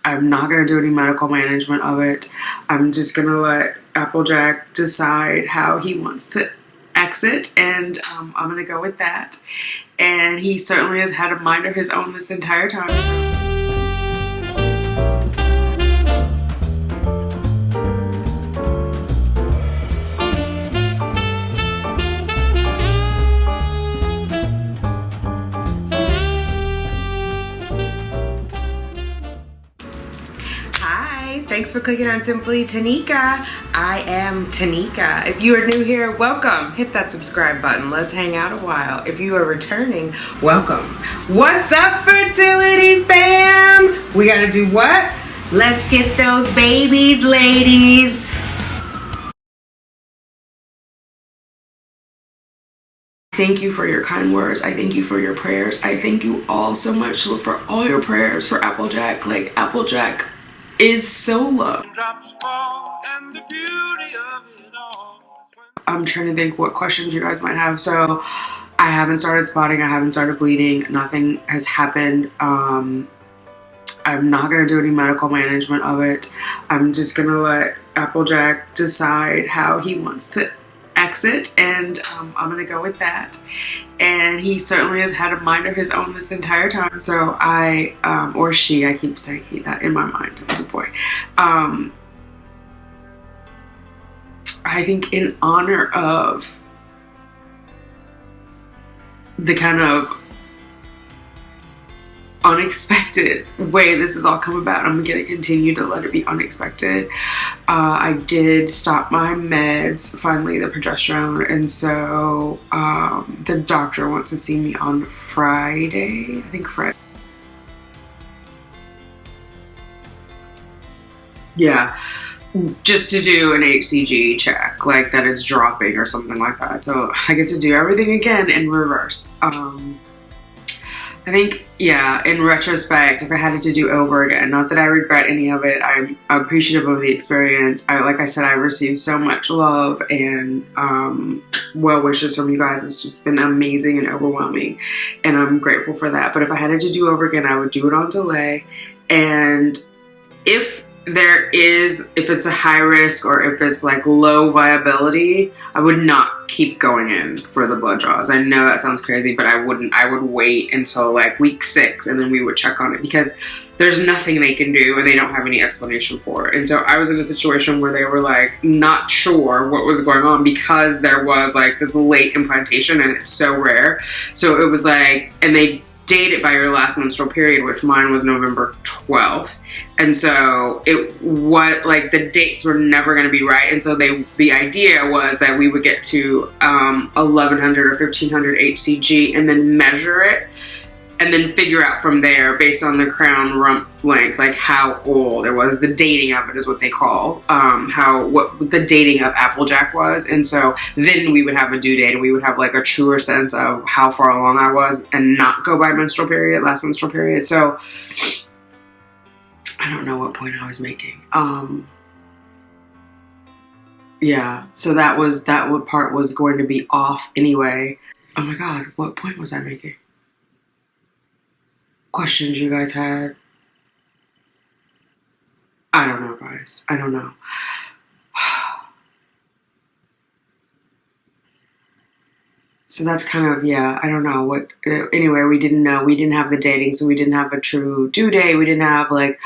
I'm not going to do any medical management of it. I'm just going to let Applejack decide how he wants to exit, and I'm going to go with that. And he certainly has had a mind of his own this entire time. Thanks for clicking on Simply Tanika. I am Tanika. If you are new here, welcome. Hit that subscribe button. Let's hang out a while. If you are returning, welcome. What's up, fertility fam? We gotta do what? Let's get those babies, ladies. Thank you for your kind words. I thank you for your prayers. I thank you all so much for all your prayers for Applejack. Like, Applejack is so loved. I'm trying to think what questions you guys might have. So I haven't started spotting. I haven't started bleeding. Nothing has happened. I'm not going to do any medical management of it. I'm just going to let Applejack decide how he wants to exit, and I'm going to go with that. And he certainly has had a mind of his own this entire time. So I, or she, I keep saying he, that in my mind, it's a boy. I think in honor of the kind of unexpected way this has all come about, I'm gonna continue to let it be unexpected. I did stop my meds, finally, the progesterone, and so the doctor wants to see me on Friday, I think Friday. Yeah, just to do an HCG check, like that it's dropping or something like that. So I get to do everything again in reverse. I think, yeah, in retrospect, if I had it to do over again, not that I regret any of it, I'm appreciative of the experience. Like I said, I received so much love and well wishes from you guys. It's just been amazing and overwhelming, and I'm grateful for that. But if I had it to do over again, I would do it on delay. And if it's a high risk or if it's like low viability, I would not keep going in for the blood draws. I know that sounds crazy, but I wouldn't. I would wait until like week 6 and then we would check on it, because there's nothing they can do and they don't have any explanation for it. And so I was in a situation where they were like not sure what was going on, because there was like this late implantation and it's so rare. So it was like, and they date it by your last menstrual period, which mine was November 12th. And so like the dates were never going to be right. And so the idea was that we would get to 1100 or 1500 HCG and then measure it and then figure out from there, based on the crown rump length, like how old it was. The dating of it is what they call, what the dating of Applejack was. And so then we would have a due date and we would have like a truer sense of how far along I was and not go by menstrual period, last menstrual period. So I don't know what point I was making. Yeah, so that part was going to be off anyway. Oh my God, what point was I making? Questions you guys had? I don't know, guys. I don't know. So that's kind of, yeah, I don't know what, anyway, we didn't know. We didn't have the dating, so we didn't have a true due date. We didn't have like,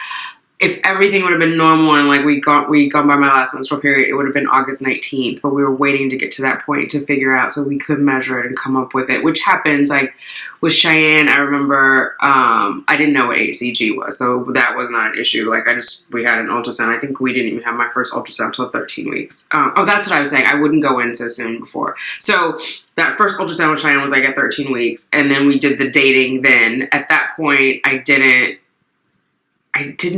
if everything would have been normal and like we gone by my last menstrual period, it would have been August 19th, but we were waiting to get to that point to figure out so we could measure it and come up with it, which happens. Like with Cheyenne, I remember I didn't know what HCG was, so that was not an issue. Like we had an ultrasound. I think we didn't even have my first ultrasound until 13 weeks. Oh, that's what I was saying. I wouldn't go in so soon before. So that first ultrasound with Cheyenne was like at 13 weeks, and then we did the dating then. At that point, I didn't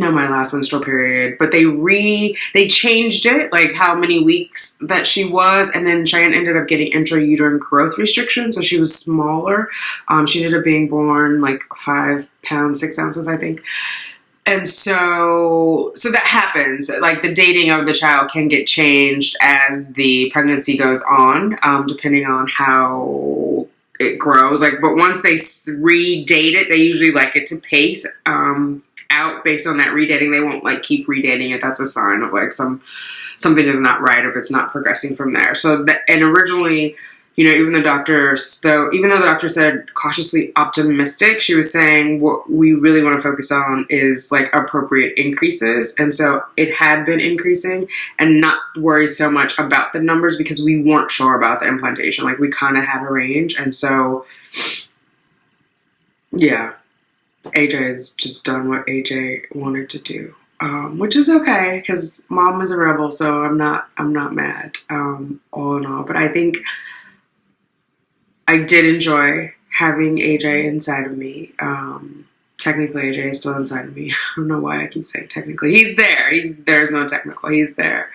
know my last menstrual period, but they changed it, like how many weeks that she was, and then Cheyenne ended up getting intrauterine growth restriction, so she was smaller. She ended up being born like 5 pounds, 6 ounces, I think. And so that happens. Like the dating of the child can get changed as the pregnancy goes on, depending on how it grows. Like, but once they redate it, they usually like it to pace. out based on that redating. They won't like keep redating it. That's a sign of like something is not right if it's not progressing from there. So that, and originally, you know, even though the doctor said cautiously optimistic, she was saying what we really want to focus on is like appropriate increases. And so it had been increasing, and not worry so much about the numbers because we weren't sure about the implantation. Like we kind of had a range. And so, yeah, AJ has just done what AJ wanted to do. Which is okay because mom is a rebel, so I'm not mad, all in all. But I think I did enjoy having AJ inside of me. Technically, AJ is still inside of me. I don't know why I keep saying technically. He's there. There's no technical. He's there.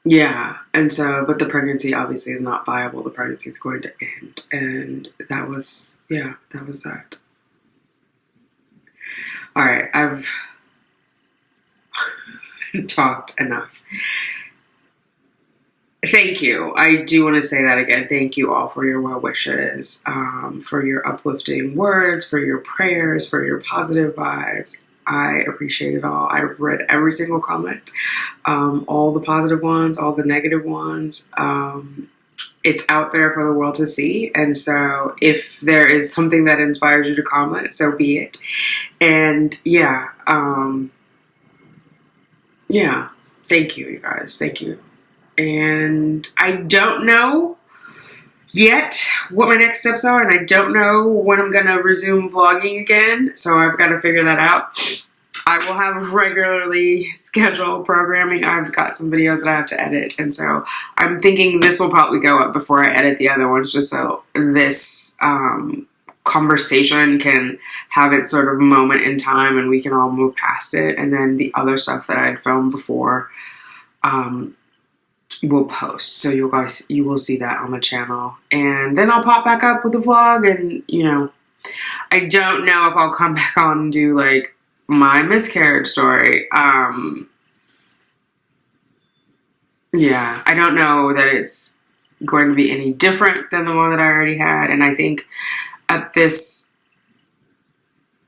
Yeah. And so, but the pregnancy obviously is not viable. The pregnancy is going to end. And that was that. All right. I've talked enough. Thank you. I do want to say that again. Thank you all for your well wishes, for your uplifting words, for your prayers, for your positive vibes. I appreciate it all. I've read every single comment, all the positive ones, all the negative ones. It's out there for the world to see. And so if there is something that inspires you to comment, so be it. And yeah, thank you, you guys. Thank you. And I don't know yet what my next steps are, and I don't know when I'm going to resume vlogging again, so I've got to figure that out. I will have regularly scheduled programming. I've got some videos that I have to edit, and so I'm thinking this will probably go up before I edit the other ones, just so this conversation can have its sort of moment in time and we can all move past it. And then the other stuff that I had filmed before will post, so you will see that on the channel. And then I'll pop back up with a vlog, and you know, I don't know if I'll come back on and do like my miscarriage story. Yeah, I don't know that it's going to be any different than the one that I already had, and I think at this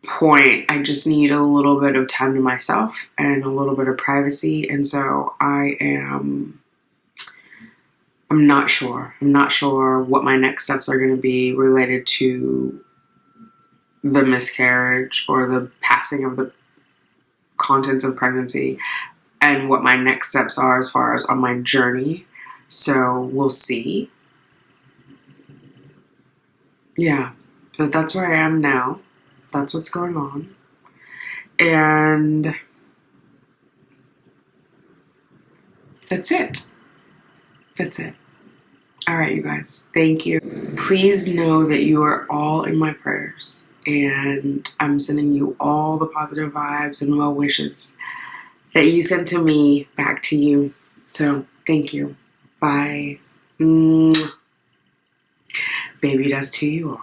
point I just need a little bit of time to myself and a little bit of privacy. And so I'm not sure. I'm not sure what my next steps are going to be related to the miscarriage or the passing of the contents of pregnancy, and what my next steps are as far as on my journey. So we'll see. Yeah, but that's where I am now. That's what's going on. And that's it. That's it. All right, you guys. Thank you. Please know that you are all in my prayers, and I'm sending you all the positive vibes and well wishes that you sent to me back to you. So thank you. Bye. Baby dust to you all.